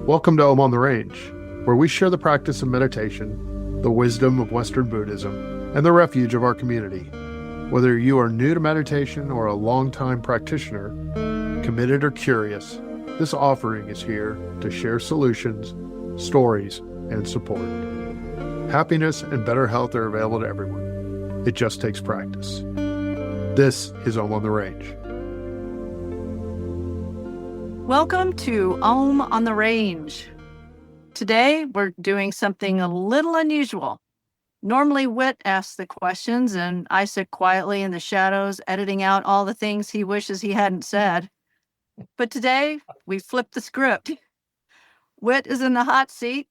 Welcome to Om on the Range, where we share the practice of meditation, the wisdom of Western Buddhism, and the refuge of our community. Whether you are new to meditation or a longtime practitioner, committed or curious, this offering is here to share solutions, stories, and support. Happiness and better health are available to everyone. It just takes practice. This is Om on the Range. Welcome to Om on the Range. Today, we're doing something a little unusual. Normally, Whit asks the questions, and I sit quietly in the shadows, editing out all the things he wishes he hadn't said. But today, we flipped the script. Whit is in the hot seat,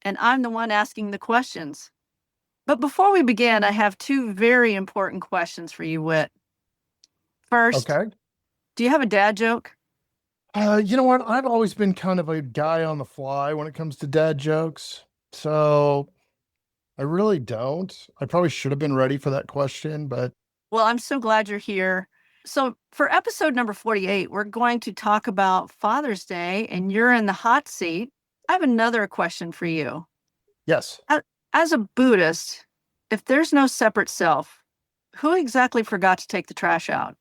and I'm the one asking the questions. But before we begin, I have two very important questions for you, Whit. First, do you have a dad joke? You know what? I've always been kind of a guy on the fly when it comes to dad jokes. So I really don't. I probably should have been ready for that question, but. Well, I'm so glad you're here. So for episode number 48, we're going to talk about Father's Day, and you're in the hot seat. I have another question for you. Yes. As a Buddhist, if there's no separate self, who exactly forgot to take the trash out?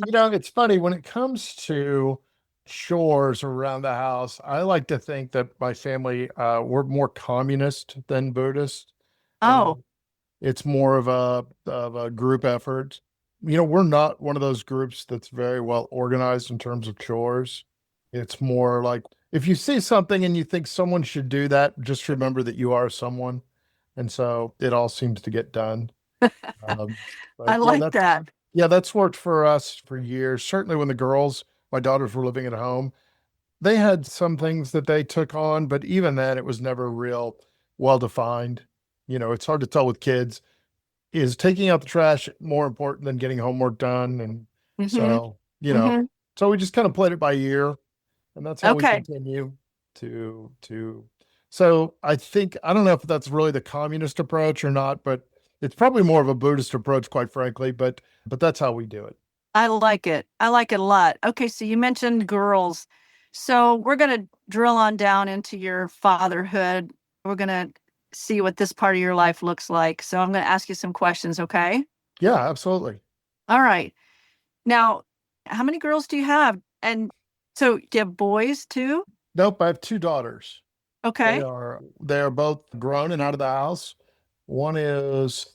You know, it's funny when it comes to chores around the house. I like to think that my family, we're more communist than Buddhist. Oh, It's more of a group effort. You know, we're not one of those groups that's very well organized in terms of chores. It's more like if you see something and you think someone should do that, just remember that you are someone. And so it all seems to get done. I like that. Yeah, that's worked for us for years. Certainly when my daughters were living at home, they had some things that they took on, but even then it was never real well-defined. You know, it's hard to tell with kids. Is taking out the trash more important than getting homework done? And so, so we just kind of played it by ear, and that's how we continue to. So I don't know if that's really the communist approach or not, but it's probably more of a Buddhist approach, quite frankly, but that's how we do it. I like it. I like it a lot. Okay, so you mentioned girls. So we're going to drill on down into your fatherhood. We're going to see what this part of your life looks like. So I'm going to ask you some questions, okay? Yeah, absolutely. All right. Now, how many girls do you have? And so do you have boys too? Nope, I have two daughters. Okay. They are both grown and out of the house. One is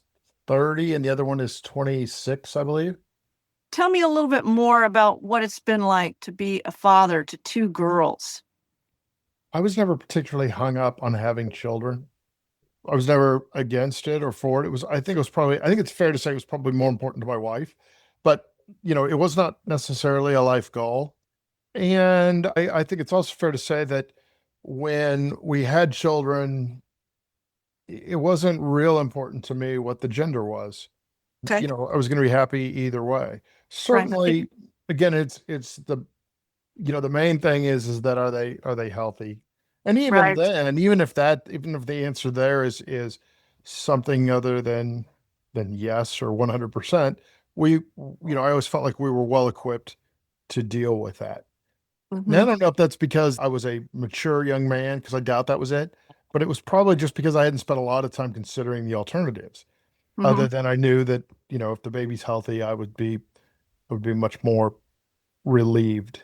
30 and the other one is 26, I believe. Tell me a little bit more about what it's been like to be a father to two girls. I was never particularly hung up on having children. I was never against it or for it. I think it's fair to say it was probably more important to my wife, but you know, it was not necessarily a life goal. And I think it's also fair to say that when we had children, it wasn't real important to me what the gender was. Okay. You know, I was going to be happy either way. Certainly, again, it's the, you know, the main thing is that are they healthy? And even then, even if the answer there is something other than yes or 100%, I always felt like we were well equipped to deal with that. Now, I don't know if that's because I was a mature young man, because I doubt that was it, but it was probably just because I hadn't spent a lot of time considering the alternatives. Other than I knew that, you know, if the baby's healthy, I would be much more relieved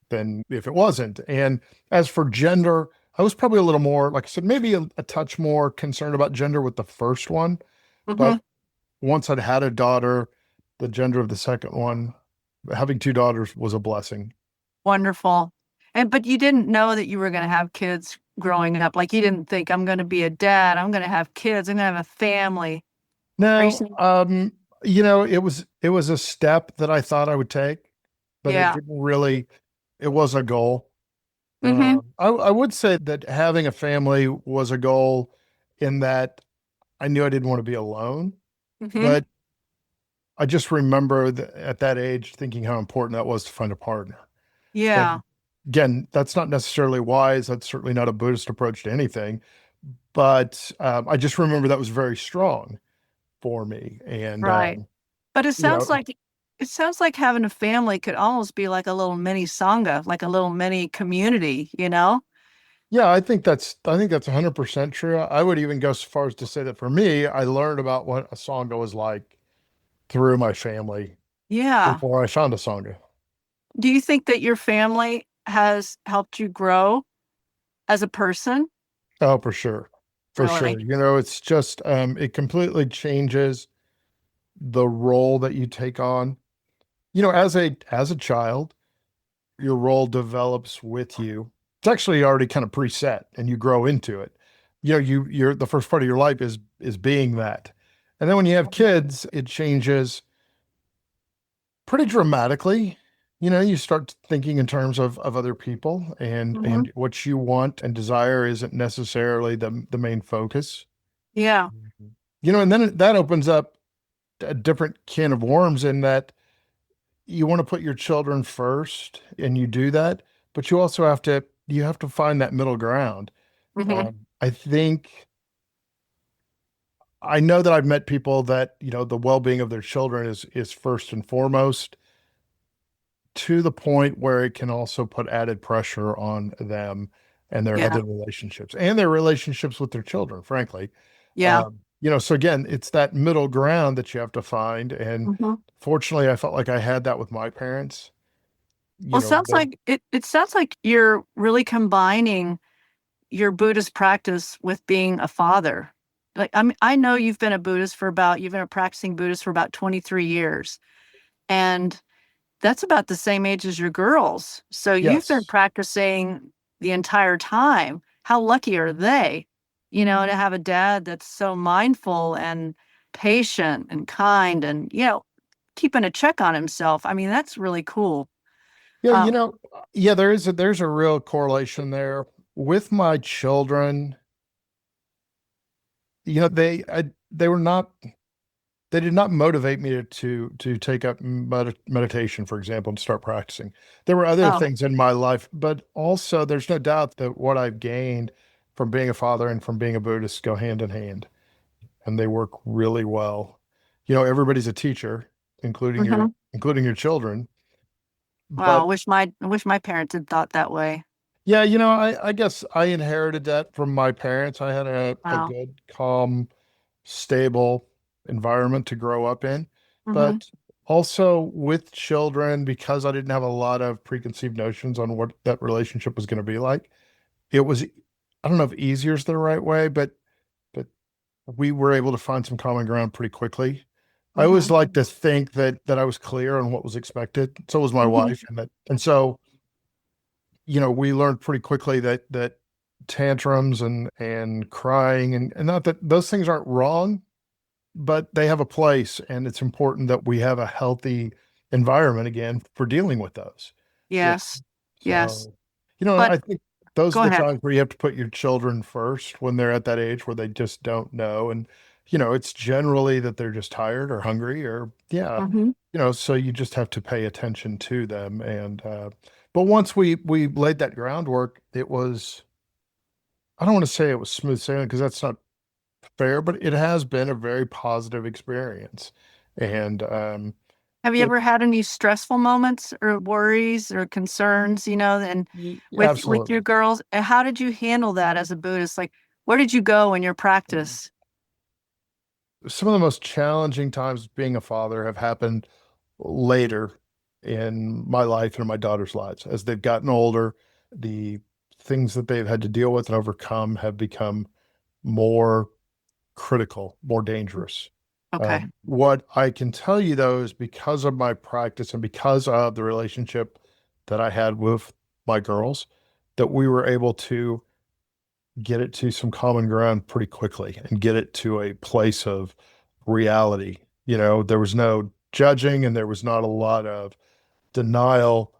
than if it wasn't. And as for gender, I was probably a little more, like I said, maybe a touch more concerned about gender with the first one. But once I'd had a daughter, the gender of the second one, having two daughters was a blessing. Wonderful. But you didn't know that you were going to have kids growing up. Like you didn't think, I'm going to be a dad, I'm going to have kids, I'm going to have a family. No, you know, it was a step that I thought I would take, but it didn't really, it was a goal. I would say that having a family was a goal in that I knew I didn't want to be alone, but I just remember at that age thinking how important that was to find a partner. Yeah. And again, that's not necessarily wise. That's certainly not a Buddhist approach to anything, but I just remember that was very strong for me. And But it sounds like It sounds like having a family could almost be like a little mini sangha, like a little mini community, you know? Yeah, I think that's 100% true. I would even go so far as to say that for me, I learned about what a sangha was like through my family Yeah. before I found a sangha. Do you think that your family has helped you grow as a person? Oh, for sure. For sure. Really? It's just it completely changes the role that you take on. As a child, your role develops with you. It's actually already kind of preset and you grow into it. You're the first part of your life is being that. And then when you have kids, it changes pretty dramatically. You start thinking in terms of other people Hmm. and what you want and desire isn't necessarily the main focus. Yeah. Mhm. And then that opens up a different can of worms in that you want to put your children first and you do that, but you have to find that middle ground. Hmm. I think I know that I've met people that, the well-being of their children is first and foremost, to the point where it can also put added pressure on them and their Yeah. other relationships and their relationships with their children, frankly. Yeah. So again, it's that middle ground that you have to find. And Hmm. fortunately, I felt like I had that with my parents. Well, it sounds Both. like it sounds like you're really combining your Buddhist practice with being a father. Like I know you've been a practicing Buddhist for about 23 years. And that's about the same age as your girls. So you've been Yes. practicing the entire time. How lucky are they, to have a dad that's so mindful and patient and kind and, keeping a check on himself. I mean, that's really cool. Yeah, Um, yeah, there's a real correlation there with my children. They were not they did not motivate me to take up meditation, for example, and start practicing. There were other oh, things in my life, but also there's no doubt that what I've gained from being a father and from being a Buddhist go hand in hand, and they work really well. Everybody's a teacher, including your mhm. including your children. Wow. But I wish my parents had thought that way. yeah, I guess I inherited that from my parents. I had a Wow. good, calm, stable environment to grow up in. Hmm. But also with children, because I didn't have a lot of preconceived notions on what that relationship was going to be like, it was, I don't know if easier is the right way, but we were able to find some common ground pretty quickly. I always Hmm. like to think that I was clear on what was expected. So was my Hmm. wife, and so we learned pretty quickly that tantrums and crying and not that those things aren't wrong, but they have a place, and it's important that we have a healthy environment again for dealing with those. Yeah. Yes. Yes. So, But I think those are go the ahead. times where you have to put your children first when they're at that age where they just don't know. And, it's generally that they're just tired or hungry or, yeah, Hmm. so you just have to pay attention to them. But once we laid that groundwork, I don't want to say it was smooth sailing because that's not fair, but it has been a very positive experience. And Have you it ever had any stressful moments or worries or concerns, and with your absolutely. girls? And how did you handle that as a Buddhist? Like, where did you go in your practice? Some of the most challenging times being a father have happened later in my life and in my daughter's lives. As they've gotten older, the things that they've had to deal with and overcome have become more critical, more dangerous. Okay. What I can tell you though is because of my practice and because of the relationship that I had with my girls, that we were able to get it to some common ground pretty quickly and get it to a place of reality. There was no judging and there was not a lot of denial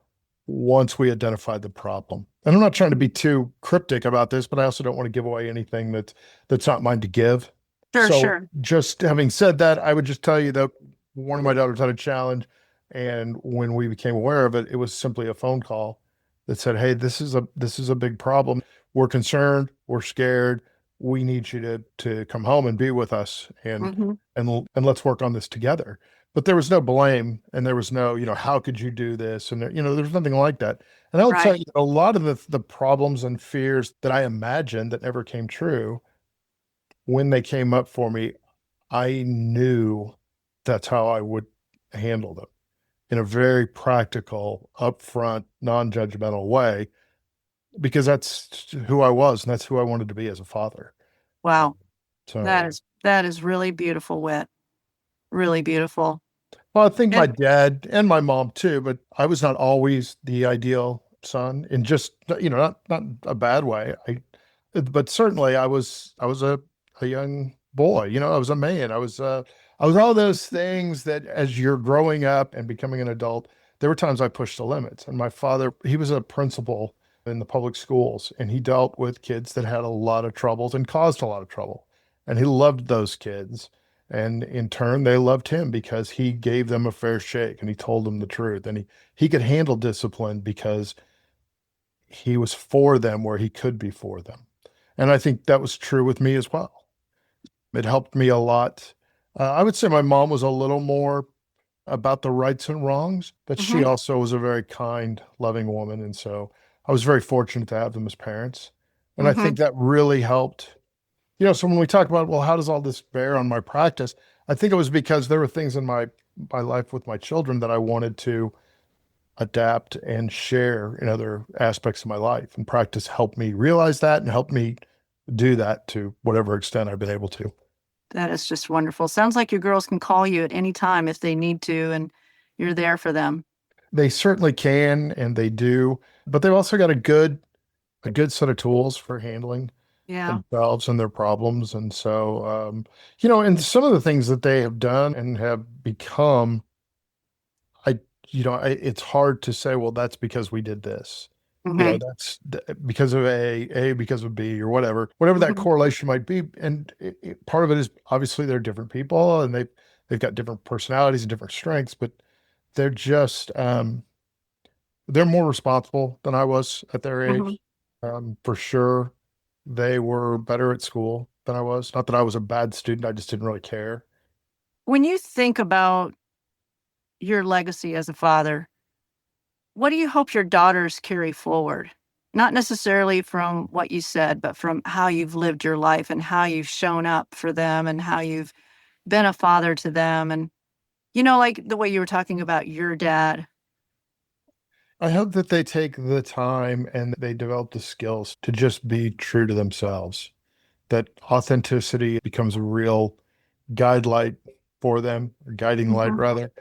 once we identified the problem. And I'm not trying to be too cryptic about this, but I also don't want to give away anything that's not mine to give. Sure, So sure. just having said that, I would just tell you that one of my daughters had a challenge, and when we became aware of it, it was simply a phone call that said, "Hey, this is a big problem. We're concerned. We're scared. We need you to come home and be with us, and Hmm. and let's work on this together." but there was no blame and there was no, how could you do this? And there's nothing like that. And I would say Right. a lot of the problems and fears that I imagined that never came true, when they came up for me, I knew that's how I would handle them in a very practical, upfront, non-judgmental way, because that's who I was and that's who I wanted to be as a father. Wow. So, That is really beautiful, Whit. Really beautiful. well, I think my And dad and my mom too, but I was not always the ideal son, in just, not a bad way. But certainly I was a young boy, I was a man. I was all those things that as you're growing up and becoming an adult, there were times I pushed the limits. And my father, he was a principal in the public schools, and he dealt with kids that had a lot of troubles and caused a lot of trouble. And he loved those kids. And in turn, they loved him because he gave them a fair shake and he told them the truth. And he could handle discipline because he was for them where he could be for them. And I think that was true with me as well. It helped me a lot. I would say my mom was a little more about the rights and wrongs, but she mhm, also was a very kind, loving woman. And so I was very fortunate to have them as parents. And I think mhm. that really helped. So when we talk about, well, how does all this bear on my practice? I think it was because there were things in my life with my children that I wanted to adapt and share in other aspects of my life. And practice helped me realize that and helped me do that to whatever extent I've been able to. That is just wonderful. Sounds like your girls can call you at any time if they need to, and you're there for them. They certainly can and they do, but they've also got a good set of tools for handling Yeah. themselves and their problems. And so, and some of the things that they have done and have become, I, it's hard to say, well, that's because we did this. Mhm, That's because of A because of B, or whatever that mhm, correlation might be. And part of it is obviously they're different people and they've got different personalities and different strengths, but they're just, they're more responsible than I was at their mhm. age. For sure. They were better at school than I was. Not that I was a bad student, I just didn't really care. When you think about your legacy as a father, what do you hope your daughters carry forward? Not necessarily from what you said, but from how you've lived your life and how you've shown up for them and how you've been a father to them. And, like the way you were talking about your dad. I hope that they take the time and they develop the skills to just be true to themselves, that authenticity becomes a real guide light for them, or guiding light Mhm, rather.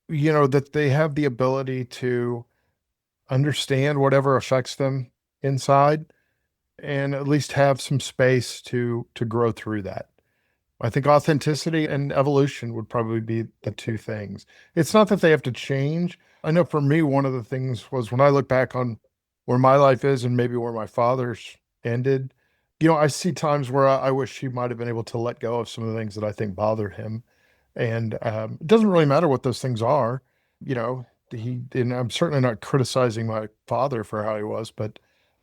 That they have the ability to understand whatever affects them inside and at least have some space to grow through that. I think authenticity and evolution would probably be the two things. It's not that they have to change. I know for me, one of the things was when I look back on where my life is and maybe where my father's ended, I see times where I wish he might have been able to let go of some of the things that I think bothered him. And it doesn't really matter what those things are. And I'm certainly not criticizing my father for how he was, but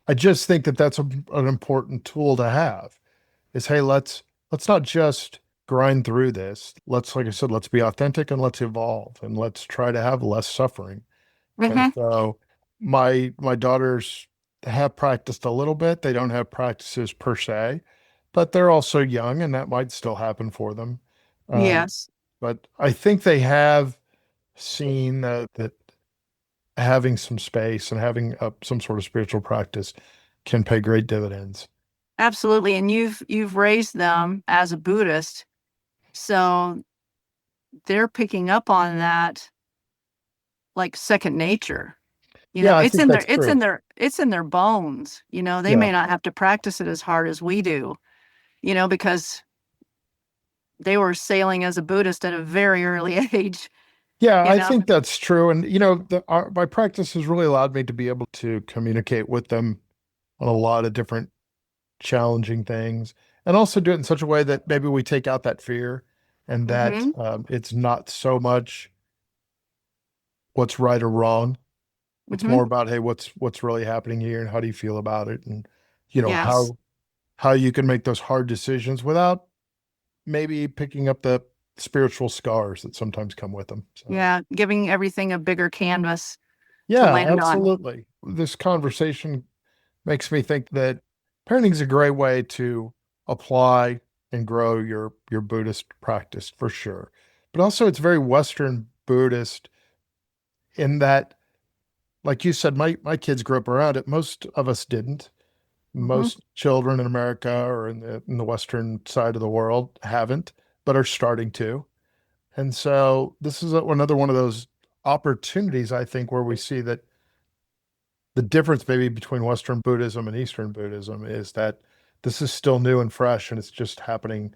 I just think that that's an important tool to have is, hey, let's not just grind through this. Let's, like I said, let's be authentic and let's evolve and let's try to have less suffering. And mhm, so my daughters have practiced a little bit. They don't have practices per se, but they're also young and that might still happen for them. Um, yes. but I think they have seen that having some space and having some sort of spiritual practice can pay great dividends. Absolutely. And you've raised them as a Buddhist, so they're picking up on that like second nature. Yeah, I It's think in their that's true. it's in their bones. They Yeah. may not have to practice it as hard as we do, because they were sailing as a Buddhist at a very early age, Yeah, you I know. think that's true. And, my practice has really allowed me to be able to communicate with them on a lot of different challenging things and also do it in such a way that maybe we take out that fear and that Mhm. it's not so much what's right or wrong. It's Mhm. more about, hey, what's really happening here and how do you feel about it? And, Yes. how you can make those hard decisions without maybe picking up the spiritual scars that sometimes come with them. So. Yeah, giving everything a bigger canvas to Yeah, land on. absolutely. This conversation makes me think that parenting is a great way to apply and grow your Buddhist practice for sure. But also it's very Western Buddhist in that, like you said, my kids grew up around it. Most of us didn't. Hmm. Most children in America or in the Western side of the world haven't, but are starting to. And so this is another one of those opportunities, I think, where we see that the difference maybe between Western Buddhism and Eastern Buddhism is that this is still new and fresh and it's just happening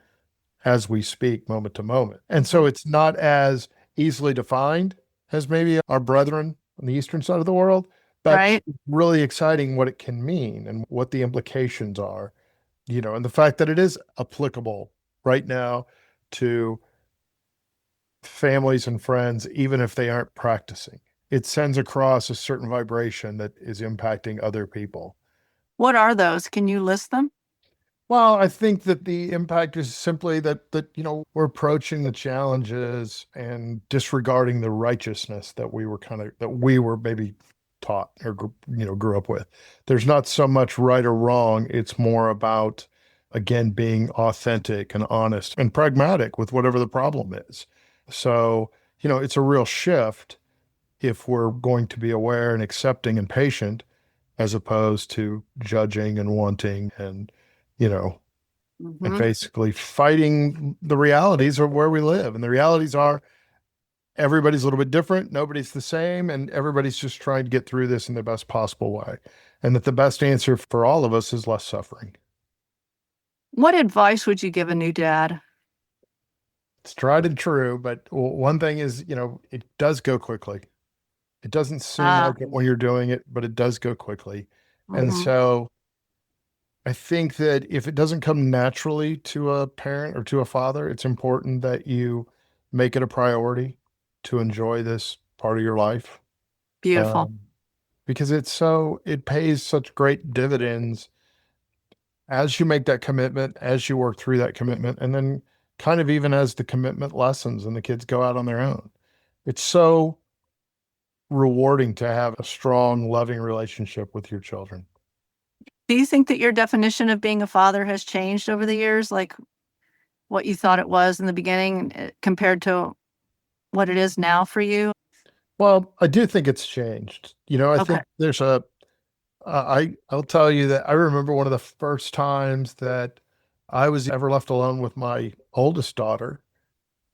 as we speak, moment to moment. And so it's not as easily defined as maybe our brethren on the Eastern side of the world, but Right. really exciting what it can mean and what the implications are, and the fact that it is applicable right now to families and friends, even if they aren't practicing. It sends across a certain vibration that is impacting other people. What are those? Can you list them? Well, I think that the impact is simply that we're approaching the challenges and disregarding the righteousness that we were maybe taught or grew up with. There's not so much right or wrong. It's more about, again, being authentic and honest and pragmatic with whatever the problem is. So, it's a real shift if we're going to be aware and accepting and patient as opposed to judging and wanting and, you know, and Hmm. basically fighting the realities of where we live. And the realities are everybody's a little bit different, nobody's the same, and everybody's just trying to get through this in the best possible way. And that the best answer for all of us is less suffering. What advice would you give a new dad? It's tried and true, but one thing is, it does go quickly. It doesn't seem Ah, like it when you're doing it, but it does go quickly. And hmm. so I think that if it doesn't come naturally to a parent or to a father, it's important that you make it a priority to enjoy this part of your life. Beautiful. Um, because it pays such great dividends as you make that commitment, as you work through that commitment, and then kind of even as the commitment lessens and the kids go out on their own. It's so rewarding to have a strong, loving relationship with your children. Do you think that your definition of being a father has changed over the years? Like what you thought it was in the beginning compared to what it is now for you? Well, I do think it's changed. I Okay. think I'll tell you that I remember one of the first times that I was ever left alone with my oldest daughter.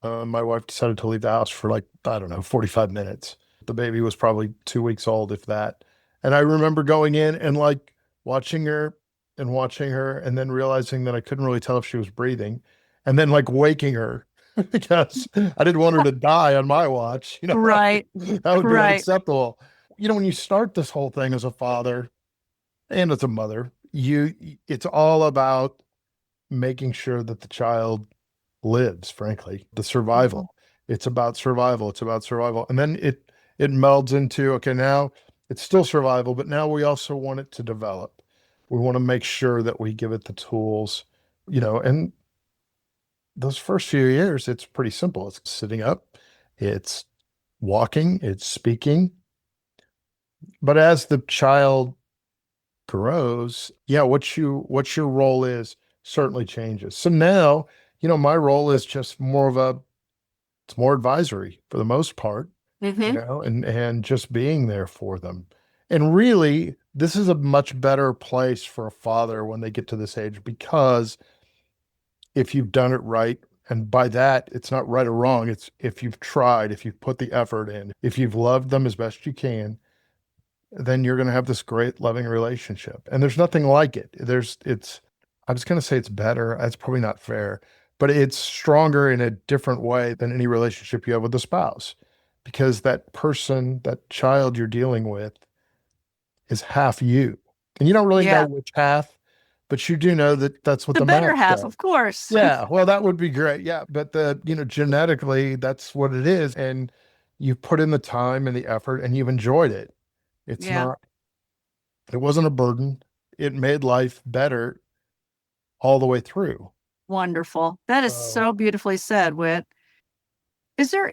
My wife decided to leave the house for like, I don't know, 45 minutes. The baby was probably 2 weeks old, if that. And I remember going in and like watching her and watching her and then realizing that I couldn't really tell if she was breathing and then like waking her because I didn't want her to die on my watch. Right. That would be Right. unacceptable. When you start this whole thing as a father and as a mother, it's all about making sure that the child lives, frankly, the Mhm. survival. It's about survival. It's about survival. And then it melds into, okay, now it's still survival, but now we also want it to develop. We want to make sure that we give it the tools, and those first few years, it's pretty simple. It's sitting up, it's walking, it's speaking. But as the child grows, yeah, what your role is certainly changes. So now, my role is just it's more advisory for the most part, Hmm. and just being there for them. And really, this is a much better place for a father when they get to this age because if you've done it right, and by that, it's not right or wrong, it's if you've tried, if you've put the effort in, if you've loved them as best you can, then you're going to have this great loving relationship. And there's nothing like it. I was going to say it's better. That's probably not fair, but it's stronger in a different way than any relationship you have with a spouse because that person, that child you're dealing with is half you. And you don't really know Yeah. which half, but you do know that that's what The the better math half, says. of course. Yeah, well, that would be great. Yeah, but genetically, that's what it is. And you've put in the time and the effort and you've enjoyed it. It's Yeah. not It wasn't a burden. It made life better all the way through. Wonderful. That is So, so beautifully said, Whit. Is there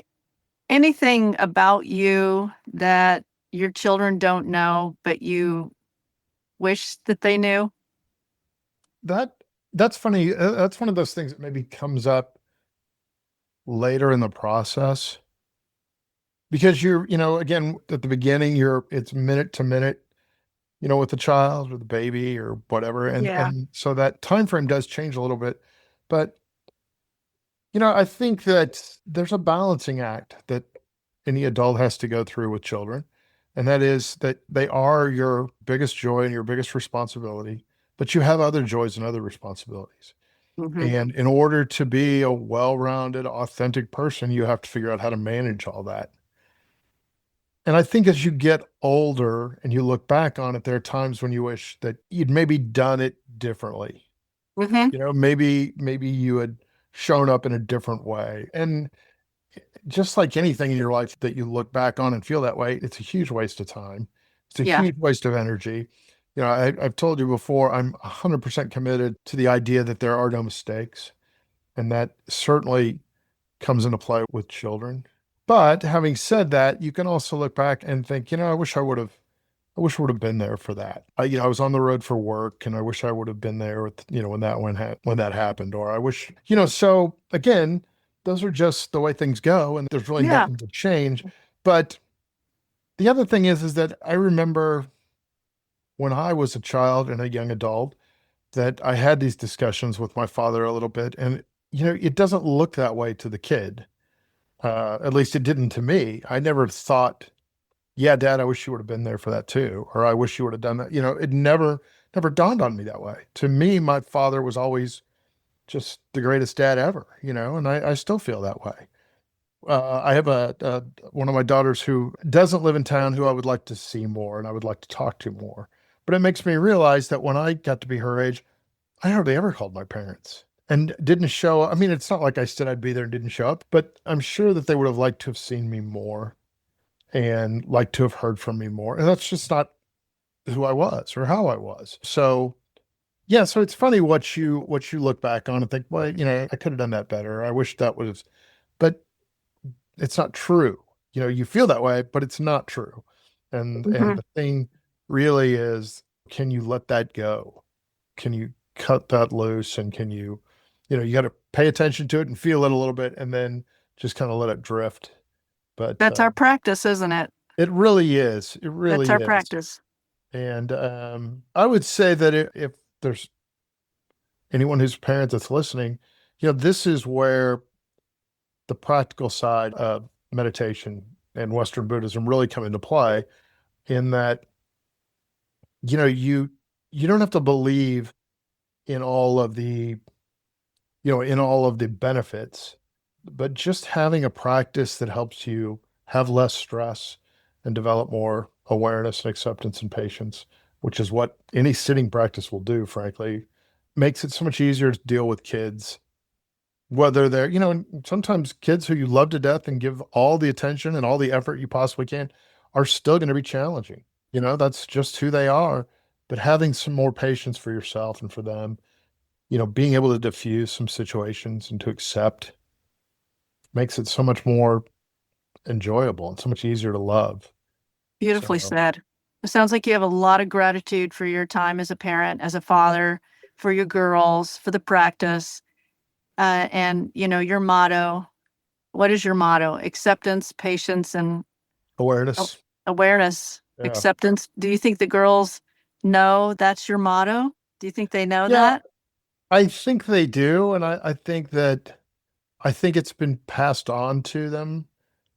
anything about you that your children don't know, but you wish that they knew? That that's funny. That's one of those things that maybe comes up later in the process because again, at the beginning, it's minute to minute, with the child or the baby or whatever, Yeah. and so that time frame does change a little bit. But I think that there's a balancing act that any adult has to go through with children, and that is that they are your biggest joy and your biggest responsibility, but you have other joys and other responsibilities. Hmm. And in order to be a well-rounded, authentic person, you have to figure out how to manage all that. And I think as you get older and you look back on it, there are times when you wish that you'd maybe done it differently. Hmm. Maybe you had shown up in a different way. And just like anything in your life that you look back on and feel that way, it's a huge waste of time. It's a Yeah. huge waste of energy. I've told you before, I'm 100% committed to the idea that there are no mistakes. And that certainly comes into play with children. But having said that, you can also look back and think, I wish I would have been there for that. I was on the road for work, and I wish I would have been there when that happened. Or I wish, so again, those are just the way things go, and there's really Yeah. nothing to change. But the other thing is that I remember when I was a child and a young adult that I had these discussions with my father a little bit, and it doesn't look that way to the kid. At least it didn't to me. I never thought, yeah, Dad, I wish you would have been there for that too, or I wish you would have done that. It never dawned on me that way. To me, my father was always just the greatest dad ever, and I still feel that way. I have one of my daughters who doesn't live in town who I would like to see more and I would like to talk to more. But it makes me realize that when I got to be her age, I hardly ever called my parents and didn't show up. I mean, it's not like I said I'd be there and didn't show up, but I'm sure that they would have liked to have seen me more and liked to have heard from me more. And that's just not who I was or how I was. So yeah, so it's funny what you look back on and think, well, I could have done that better. I wish that was, but it's not true. You feel that way, but it's not true. And Hmm. the thing really is, can you let that go? Can you cut that loose and can you got to pay attention to it and feel it a little bit and then just kind of let it drift. But That's our practice, isn't it? it really is. It That's really our is. practice. And I would say that if there's anyone who's a parent that's listening, this is where the practical side of meditation and Western Buddhism really come into play in that, you don't have to believe in all of the, in all of the benefits, but just having a practice that helps you have less stress and develop more awareness and acceptance and patience, which is what any sitting practice will do, frankly, makes it so much easier to deal with kids. Whether they're, sometimes kids who you love to death and give all the attention and all the effort you possibly can are still going to be challenging. That's just who they are. But having some more patience for yourself and for them, being able to diffuse some situations and to accept makes it so much more enjoyable and so much easier to love. Beautifully So, said. It sounds like you have a lot of gratitude for your time as a parent, as a father, for your girls, for the practice, and your motto. What is your motto? Acceptance, patience, and a- awareness. awareness. Yeah. Acceptance. Do you think the girls know that's your motto? Do you think they know Yeah, that? I think they do. And I think it's been passed on to them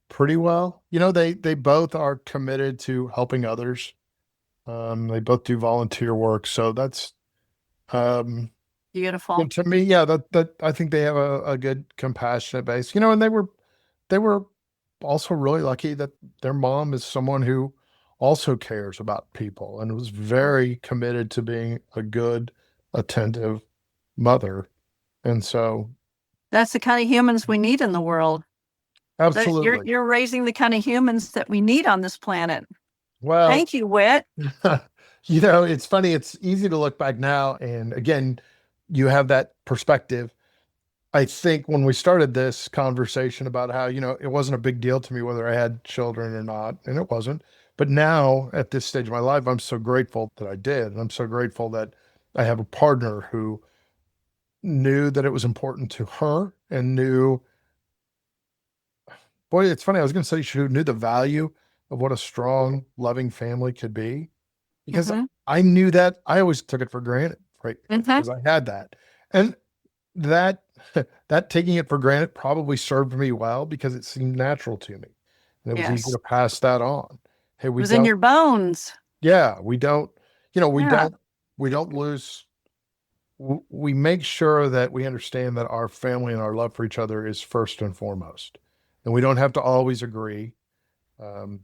pretty well. They both are committed to helping others. They both do volunteer work. So that's, um, Beautiful. to me, yeah, that I think they have a good compassionate base, and they were also really lucky that their mom is someone who also cares about people and was very committed to being a good, attentive mother. And so, That's the kind of humans we need in the world. That you're absolutely. you're raising the kind of humans that we need on this planet. Well, Thank you, Whit. it's funny. It's easy to look back now. And again, you have that perspective. I think when we started this conversation about how, it wasn't a big deal to me whether I had children or not, and it wasn't. But now at this stage of my life, I'm so grateful that I did. And I'm so grateful that I have a partner who knew that it was important to her and knew, boy, it's funny. I was going to say she knew the value of what a strong, loving family could be because Mm-hmm. I knew that. I always took it for granted, right? Mm-hmm. Because I had that. And that that taking it for granted probably served me well because it seemed natural to me. And it was easy Yes. to pass that on. Hey, It we was in don't, your bones. yeah, we don't, Yeah. we don't lose, we make sure that we understand that our family and our love for each other is first and foremost. And we don't have to always agree. Um,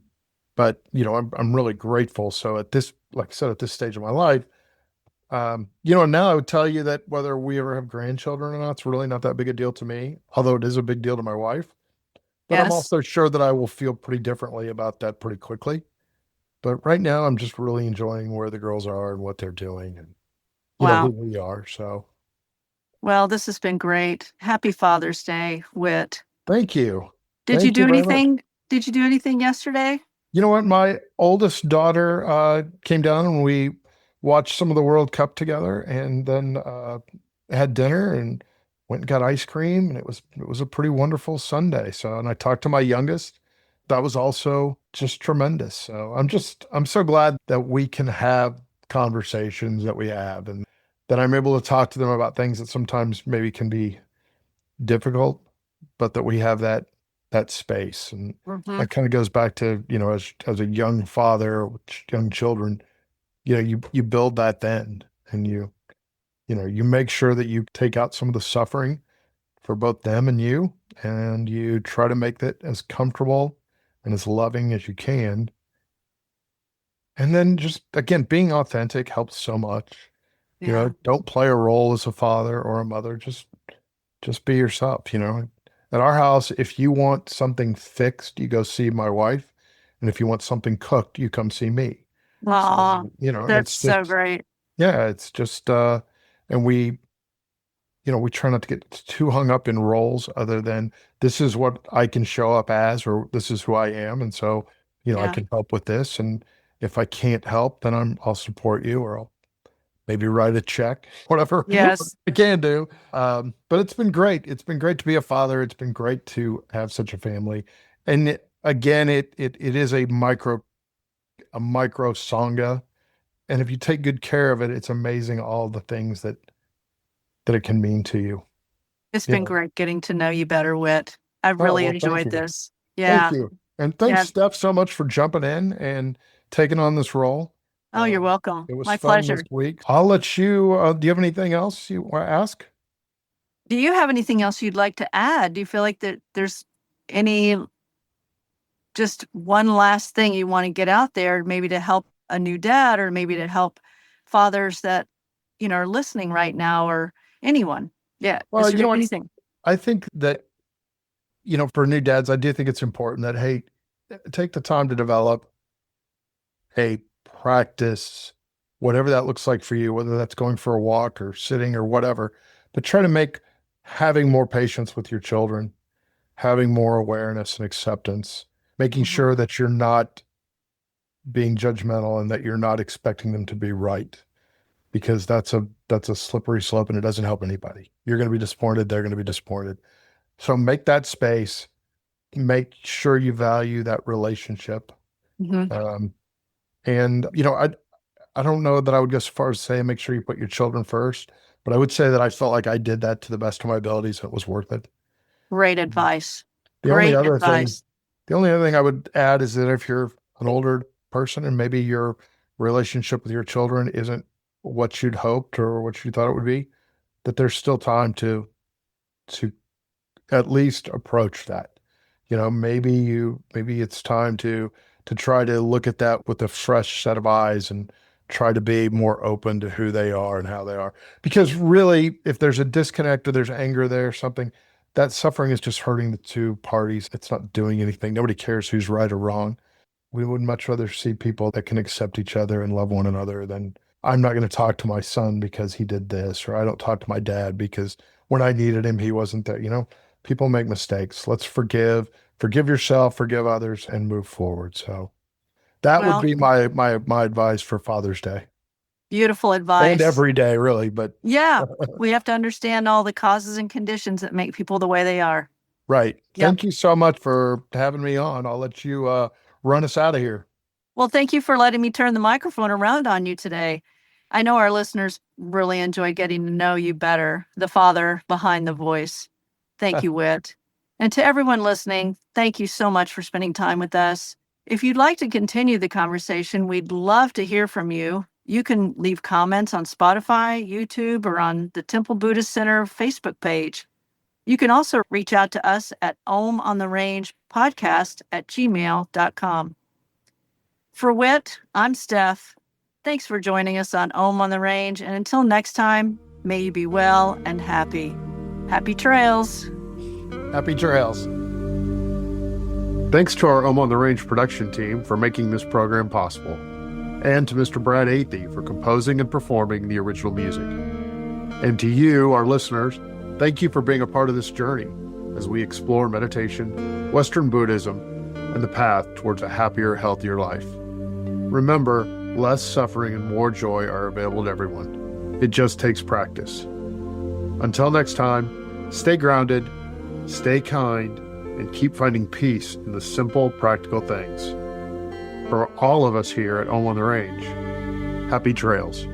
but I'm really grateful. So at this, like I said, at this stage of my life, now I would tell you that whether we ever have grandchildren or not, it's really not that big a deal to me, although it is a big deal to my wife. But I'm Yes. also sure that I will feel pretty differently about that pretty quickly. But right now, I'm just really enjoying where the girls are and what they're doing and, who Wow. we are. So Well, this has been great. Happy Father's Day, Whit. thank you. Did you Thank you do very much. anything? Did you do anything yesterday? You know what? My oldest daughter came down and we watched some of the World Cup together and then had dinner and went and got ice cream and it was a pretty wonderful Sunday. So and I talked to my youngest. That was also just tremendous. So I'm so glad that we can have conversations that we have and that I'm able to talk to them about things that sometimes maybe can be difficult, but that we have that space. And Mm-hmm. that kind of goes back to, as a young father with young children, you build that then and you make sure that you take out some of the suffering for both them and you, and you try to make that as comfortable and as loving as you can. And then just again, being authentic helps so much. Yeah. Don't play a role as a father or a mother. Just be yourself. At our house, if you want something fixed, you go see my wife. And if you want something cooked, you come see me. So, Aw, and that's it's so just, great. yeah, it's just, and we try not to get too hung up in roles other than this is what I can show up as, or this is who I am. And so, I Yeah. can help with this. And if I can't help, then I'll support you or I'll maybe write a check, whatever Yes. I can do. But it's been great. It's been great to be a father. It's been great to have such a family. And again, it is a micro sangha. And if you take good care of it, it's amazing all the things that it can mean to you. It's You been know. great getting to know you better, Whit. I've Oh, really well, thank enjoyed you. this. Thank Yeah. you. And thanks, Yeah. Steph, so much for jumping in and taking on this role. Oh, you're welcome. It was My fun this pleasure. week. I'll let you, do you have anything else you want to ask? Do you have anything else you'd like to add? Do you feel like that there's any just one last thing you want to get out there, maybe to help a new dad or maybe to help fathers that, are listening right now or anyone? Yeah. Well, Is you there know what? anything? I think that, for new dads, I do think it's important that, hey, take the time to develop a practice, whatever that looks like for you, whether that's going for a walk or sitting or whatever, but try to make having more patience with your children, having more awareness and acceptance, making Mhm. sure that you're not being judgmental and that you're not expecting them to be right because that's a slippery slope and it doesn't help anybody. You're going to be disappointed, they're going to be disappointed. So make that space, make sure you value that relationship. Mhm. Um, and I don't know that I would go so far as to say make sure you put your children first, but I would say that I felt like I did that to the best of my abilities. And it was worth it. Great advice. The only Great other thing, advice. the only other thing I would add is that if you're an older person and maybe your relationship with your children isn't what you'd hoped or what you thought it would be, that there's still time to at least approach that. Maybe it's time to try to look at that with a fresh set of eyes and try to be more open to who they are and how they are. Because really, if there's a disconnect or there's anger there or something, that suffering is just hurting the two parties. It's not doing anything. Nobody cares who's right or wrong. We would much rather see people that can accept each other and love one another than I'm not going to talk to my son because he did this, or I don't talk to my dad because when I needed him, he wasn't there. You know, people make mistakes. Let's forgive yourself, forgive others, and move forward. So that would Well, be my advice for Father's Day beautiful and advice. every day, really. But Yeah, we have to understand all the causes and conditions that make people the way they are. right. Yep. Thank you so much for having me on. I'll let you run us out of here. Well, thank you for letting me turn the microphone around on you today. I know our listeners really enjoy getting to know you better, the father behind the voice. Thank you, Whit. And to everyone listening, thank you so much for spending time with us. If you'd like to continue the conversation, we'd love to hear from you. You can leave comments on Spotify, YouTube, or on the Temple Buddhist Center Facebook page. You can also reach out to us at omontherange podcast@gmail.com. For Whit, I'm Steph. Thanks for joining us on Om on the Range. And until next time, may you be well and happy. Happy trails. Happy trails. Thanks to our Om on the Range production team for making this program possible, and to Mr. Brad Athey for composing and performing the original music. And to you, our listeners, thank you for being a part of this journey as we explore meditation, Western Buddhism, and the path towards a happier, healthier life. Remember, less suffering and more joy are available to everyone. It just takes practice. Until next time, stay grounded, stay kind, and keep finding peace in the simple, practical things. For all of us here at Om on the Range, happy trails.